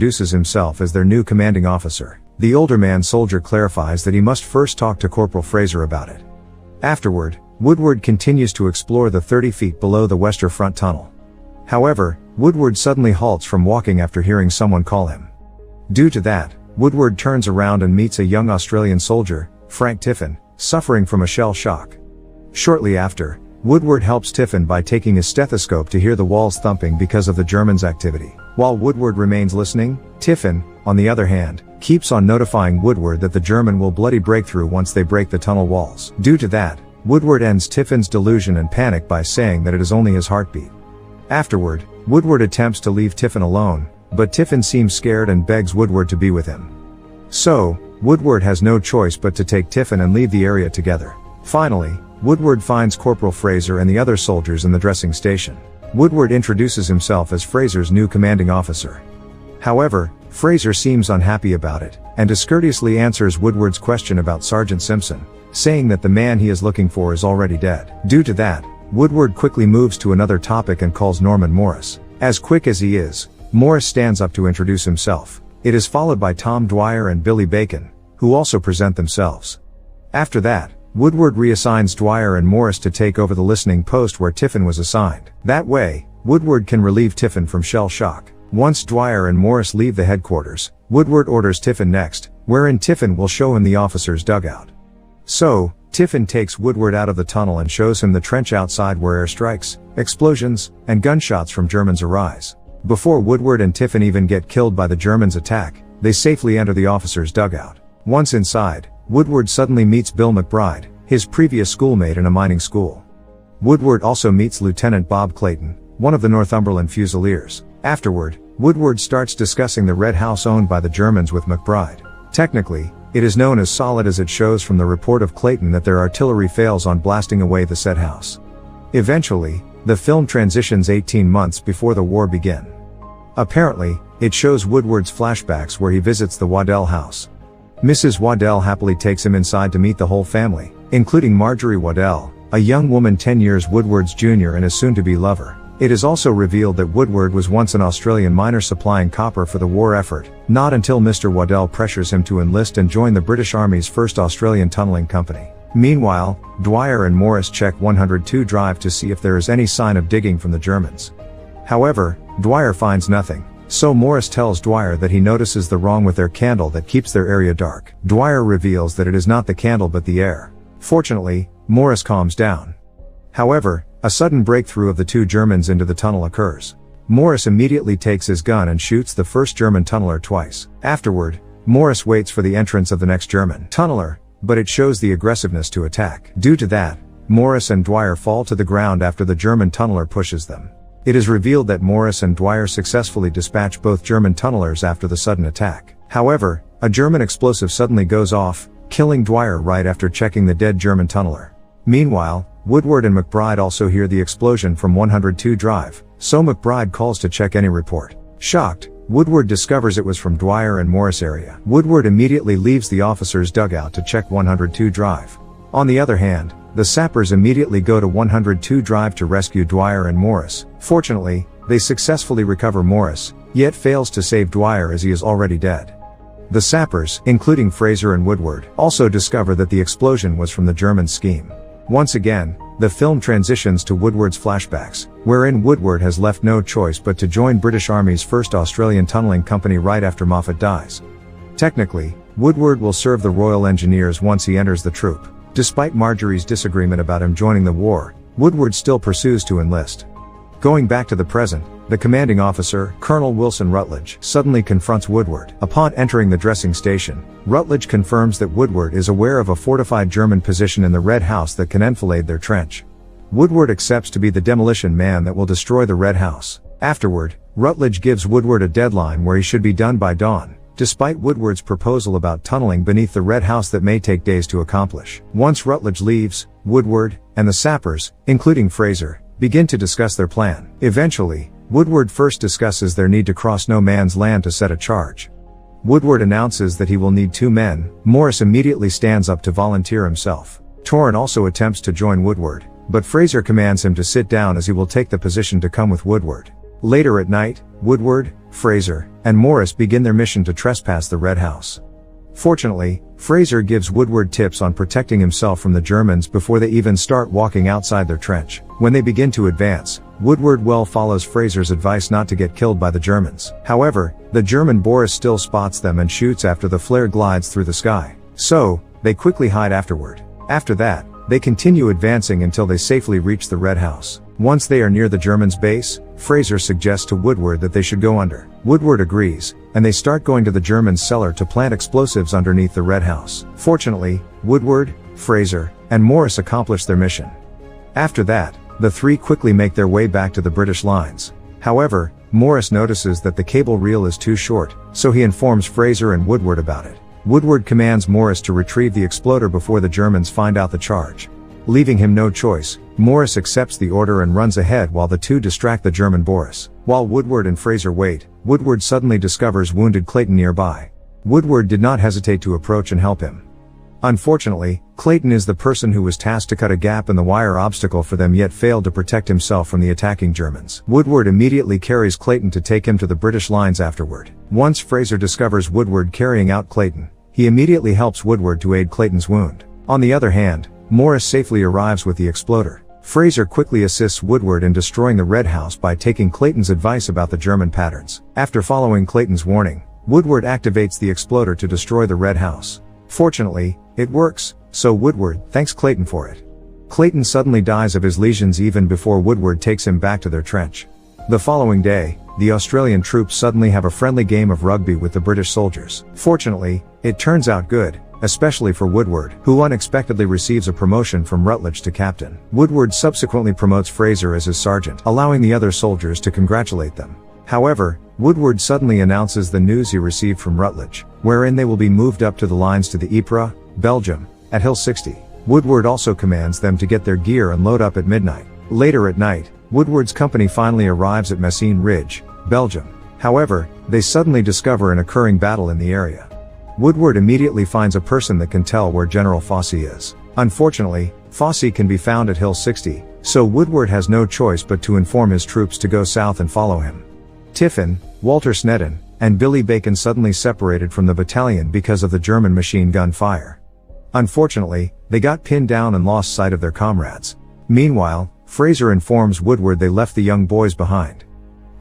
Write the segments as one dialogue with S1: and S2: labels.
S1: introduces himself as their new commanding officer. The older man soldier clarifies that he must first talk to Corporal Fraser about it. Afterward, Woodward continues to explore the 30 feet below the Wester Front tunnel. However, Woodward suddenly halts from walking after hearing someone call him. Due to that, Woodward turns around and meets a young Australian soldier, Frank Tiffin, suffering from a shell shock. Shortly after, Woodward helps Tiffin by taking his stethoscope to hear the walls thumping because of the Germans' activity. While Woodward remains listening, Tiffin, on the other hand, keeps on notifying Woodward that the German will bloody break through once they break the tunnel walls. Due to that, Woodward ends Tiffin's delusion and panic by saying that it is only his heartbeat. Afterward, Woodward attempts to leave Tiffin alone, but Tiffin seems scared and begs Woodward to be with him. So, Woodward has no choice but to take Tiffin and leave the area together. Finally, Woodward finds Corporal Fraser and the other soldiers in the dressing station. Woodward introduces himself as Fraser's new commanding officer. However, Fraser seems unhappy about it, and discourteously answers Woodward's question about Sergeant Simpson, saying that the man he is looking for is already dead. Due to that, Woodward quickly moves to another topic and calls Norman Morris. As quick as he is, Morris stands up to introduce himself. It is followed by Tom Dwyer and Billy Bacon, who also present themselves. After that, Woodward reassigns Dwyer and Morris to take over the listening post where Tiffin was assigned. That way, Woodward can relieve Tiffin from shell shock. Once Dwyer and Morris leave the headquarters, Woodward orders Tiffin next, wherein Tiffin will show him the officer's dugout. So, Tiffin takes Woodward out of the tunnel and shows him the trench outside where airstrikes, explosions, and gunshots from Germans arise. Before Woodward and Tiffin even get killed by the Germans' attack, they safely enter the officer's dugout. Once inside, Woodward suddenly meets Bill McBride, his previous schoolmate in a mining school. Woodward also meets Lieutenant Bob Clayton, one of the Northumberland Fusiliers. Afterward, Woodward starts discussing the Red House owned by the Germans with McBride. Technically, it is known as solid as it shows from the report of Clayton that their artillery fails on blasting away the said house. Eventually, the film transitions 18 months before the war began. Apparently, it shows Woodward's flashbacks where he visits the Waddell house. Mrs. Waddell happily takes him inside to meet the whole family, including Marjorie Waddell, a young woman 10 years Woodward's junior and his soon-to-be lover. It is also revealed that Woodward was once an Australian miner supplying copper for the war effort, not until Mr. Waddell pressures him to enlist and join the British Army's 1st Australian Tunnelling Company. Meanwhile, Dwyer and Morris check 102 Drive to see if there is any sign of digging from the Germans. However, Dwyer finds nothing, so Morris tells Dwyer that he notices the wrong with their candle that keeps their area dark. Dwyer reveals that it is not the candle but the air. Fortunately, Morris calms down. However, a sudden breakthrough of the two Germans into the tunnel occurs. Morris immediately takes his gun and shoots the first German tunneler twice. Afterward, Morris waits for the entrance of the next German tunneler, but it shows the aggressiveness to attack. Due to that, Morris and Dwyer fall to the ground after the German tunneler pushes them. It is revealed that Morris and Dwyer successfully dispatch both German tunnelers after the sudden attack. However, a German explosive suddenly goes off, killing Dwyer right after checking the dead German tunneler. Meanwhile, Woodward and McBride also hear the explosion from 102 Drive, so McBride calls to check any report. Shocked, Woodward discovers it was from Dwyer and Morris area. Woodward immediately leaves the officer's dugout to check 102 Drive. On the other hand, the sappers immediately go to 102 Drive to rescue Dwyer and Morris. Fortunately, they successfully recover Morris, yet fails to save Dwyer as he is already dead. The sappers, including Fraser and Woodward, also discover that the explosion was from the German scheme. Once again, the film transitions to Woodward's flashbacks, wherein Woodward has left no choice but to join British Army's 1st Australian Tunnelling Company right after Moffat dies. Technically, Woodward will serve the Royal Engineers once he enters the troop. Despite Marjorie's disagreement about him joining the war, Woodward still pursues to enlist. Going back to the present, the commanding officer, Colonel Wilson Rutledge, suddenly confronts Woodward. Upon entering the dressing station, Rutledge confirms that Woodward is aware of a fortified German position in the Red House that can enfilade their trench. Woodward accepts to be the demolition man that will destroy the Red House. Afterward, Rutledge gives Woodward a deadline where he should be done by dawn, despite Woodward's proposal about tunneling beneath the Red House that may take days to accomplish. Once Rutledge leaves, Woodward, and the sappers, including Fraser, begin to discuss their plan. Eventually, Woodward first discusses their need to cross no man's land to set a charge. Woodward announces that he will need 2 men. Morris immediately stands up to volunteer himself. Torrin also attempts to join Woodward, but Fraser commands him to sit down as he will take the position to come with Woodward. Later at night, Woodward, Fraser, and Morris begin their mission to trespass the Red House. Fortunately, Fraser gives Woodward tips on protecting himself from the Germans before they even start walking outside their trench. When they begin to advance, Woodward well follows Fraser's advice not to get killed by the Germans. However, the German Boris still spots them and shoots after the flare glides through the sky. So, they quickly hide afterward. After that, they continue advancing until they safely reach the Red House. Once they are near the Germans' base, Fraser suggests to Woodward that they should go under. Woodward agrees, and they start going to the Germans' cellar to plant explosives underneath the Red House. Fortunately, Woodward, Fraser, and Morris accomplish their mission. After that, the three quickly make their way back to the British lines. However, Morris notices that the cable reel is too short, so he informs Fraser and Woodward about it. Woodward commands Morris to retrieve the exploder before the Germans find out the charge. Leaving him no choice, Morris accepts the order and runs ahead while the two distract the German Boris. While Woodward and Fraser wait, Woodward suddenly discovers wounded Clayton nearby. Woodward did not hesitate to approach and help him. Unfortunately, Clayton is the person who was tasked to cut a gap in the wire obstacle for them yet failed to protect himself from the attacking Germans. Woodward immediately carries Clayton to take him to the British lines afterward. Once Fraser discovers Woodward carrying out Clayton, he immediately helps Woodward to aid Clayton's wound. On the other hand, Morris safely arrives with the exploder. Fraser quickly assists Woodward in destroying the Red House by taking Clayton's advice about the German patterns. After following Clayton's warning, Woodward activates the exploder to destroy the Red House. Fortunately, it works, so Woodward thanks Clayton for it. Clayton suddenly dies of his lesions even before Woodward takes him back to their trench. The following day, the Australian troops suddenly have a friendly game of rugby with the British soldiers. Fortunately, it turns out good, especially for Woodward, who unexpectedly receives a promotion from Rutledge to captain. Woodward subsequently promotes Fraser as his sergeant, allowing the other soldiers to congratulate them. However, Woodward suddenly announces the news he received from Rutledge, wherein they will be moved up to the lines to the Ypres, Belgium, at Hill 60. Woodward also commands them to get their gear and load up at midnight. Later at night, Woodward's company finally arrives at Messines Ridge, Belgium. However, they suddenly discover an occurring battle in the area. Woodward immediately finds a person that can tell where General Fosse is. Unfortunately, Fosse can be found at Hill 60, so Woodward has no choice but to inform his troops to go south and follow him. Tiffin, Walter Snedden, and Billy Bacon suddenly separated from the battalion because of the German machine gun fire. Unfortunately, they got pinned down and lost sight of their comrades. Meanwhile, Fraser informs Woodward they left the young boys behind.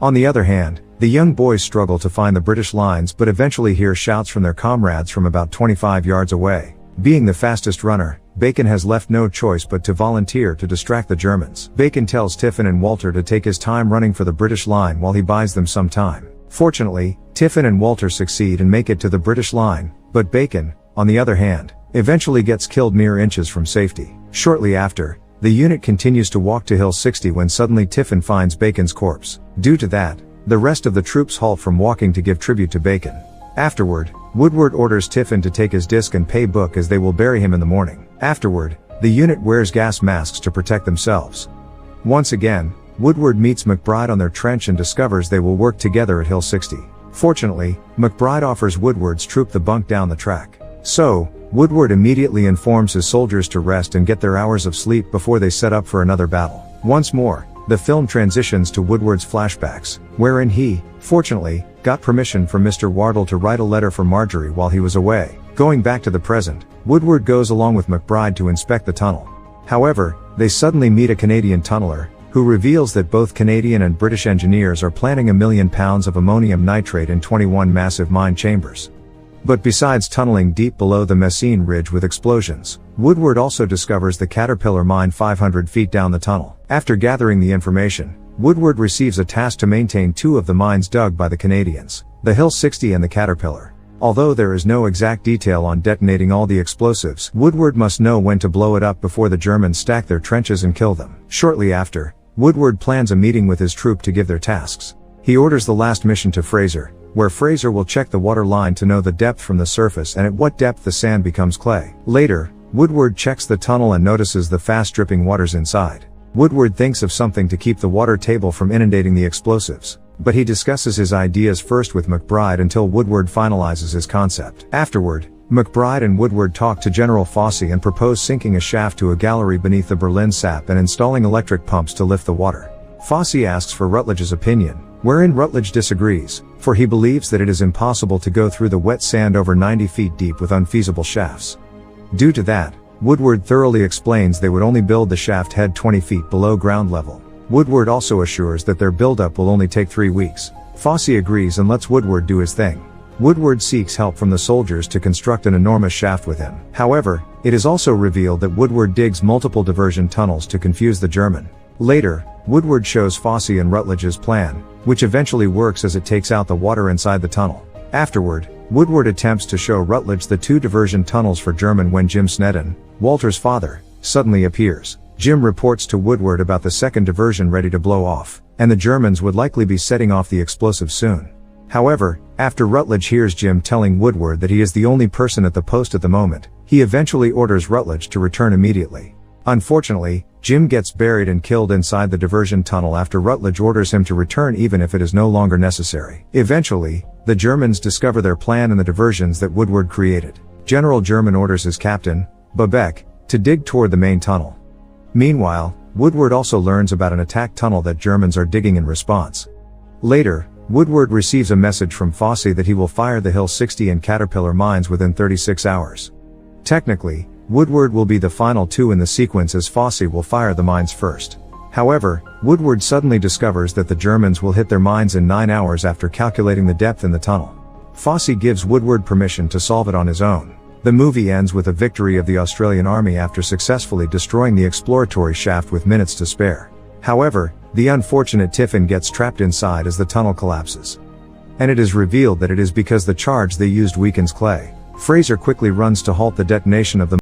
S1: On the other hand, the young boys struggle to find the British lines but eventually hear shouts from their comrades from about 25 yards away. Being the fastest runner, Bacon has left no choice but to volunteer to distract the Germans. Bacon tells Tiffin and Walter to take his time running for the British line while he buys them some time. Fortunately, Tiffin and Walter succeed and make it to the British line, but Bacon, on the other hand, eventually gets killed mere inches from safety. Shortly after, the unit continues to walk to Hill 60 when suddenly Tiffin finds Bacon's corpse. Due to that, the rest of the troops halt from walking to give tribute to Bacon. Afterward, Woodward orders Tiffin to take his disc and pay book as they will bury him in the morning. Afterward, the unit wears gas masks to protect themselves. Once again, Woodward meets McBride on their trench and discovers they will work together at Hill 60. Fortunately, McBride offers Woodward's troop the bunk down the track. So, Woodward immediately informs his soldiers to rest and get their hours of sleep before they set up for another battle. Once more, the film transitions to Woodward's flashbacks, wherein he, fortunately, got permission from Mr. Wardle to write a letter for Marjorie while he was away. Going back to the present, Woodward goes along with McBride to inspect the tunnel. However, they suddenly meet a Canadian tunneler, who reveals that both Canadian and British engineers are planning 1 million pounds of ammonium nitrate in 21 massive mine chambers. But besides tunneling deep below the Messines Ridge with explosions, Woodward also discovers the Caterpillar mine 500 feet down the tunnel. After gathering the information, Woodward receives a task to maintain 2 of the mines dug by the Canadians, the Hill 60 and the Caterpillar. Although there is no exact detail on detonating all the explosives, Woodward must know when to blow it up before the Germans stack their trenches and kill them. Shortly after, Woodward plans a meeting with his troop to give their tasks. He orders the last mission to Fraser, where Fraser will check the water line to know the depth from the surface and at what depth the sand becomes clay. Later, Woodward checks the tunnel and notices the fast dripping waters inside. Woodward thinks of something to keep the water table from inundating the explosives, but he discusses his ideas first with McBride until Woodward finalizes his concept. Afterward, McBride and Woodward talk to General Fosse and propose sinking a shaft to a gallery beneath the Berlin sap and installing electric pumps to lift the water. Fosse asks for Rutledge's opinion, wherein Rutledge disagrees, for he believes that it is impossible to go through the wet sand over 90 feet deep with unfeasible shafts. Due to that, Woodward thoroughly explains they would only build the shaft head 20 feet below ground level. Woodward also assures that their buildup will only take 3 weeks. Fosse agrees and lets Woodward do his thing. Woodward seeks help from the soldiers to construct an enormous shaft with him. However, it is also revealed that Woodward digs multiple diversion tunnels to confuse the German. Later, Woodward shows Fosse and Rutledge's plan, which eventually works as it takes out the water inside the tunnel. Afterward, Woodward attempts to show Rutledge the 2 diversion tunnels for German when Jim Snedden, Walter's father, suddenly appears. Jim reports to Woodward about the second diversion ready to blow off, and the Germans would likely be setting off the explosive soon. However, after Rutledge hears Jim telling Woodward that he is the only person at the post at the moment, he eventually orders Rutledge to return immediately. Unfortunately, Jim gets buried and killed inside the diversion tunnel after Rutledge orders him to return even if it is no longer necessary. Eventually, the Germans discover their plan and the diversions that Woodward created. General German orders his captain, Babeck, to dig toward the main tunnel. Meanwhile, Woodward also learns about an attack tunnel that Germans are digging in response. Later, Woodward receives a message from Fosse that he will fire the Hill 60 and Caterpillar mines within 36 hours. Technically, Woodward will be the final 2 in the sequence as Fosse will fire the mines first. However, Woodward suddenly discovers that the Germans will hit their mines in 9 hours after calculating the depth in the tunnel. Fosse gives Woodward permission to solve it on his own. The movie ends with a victory of the Australian Army after successfully destroying the exploratory shaft with minutes to spare. However, the unfortunate Tiffin gets trapped inside as the tunnel collapses. And it is revealed that it is because the charge they used weakens Clay. Fraser quickly runs to halt the detonation of the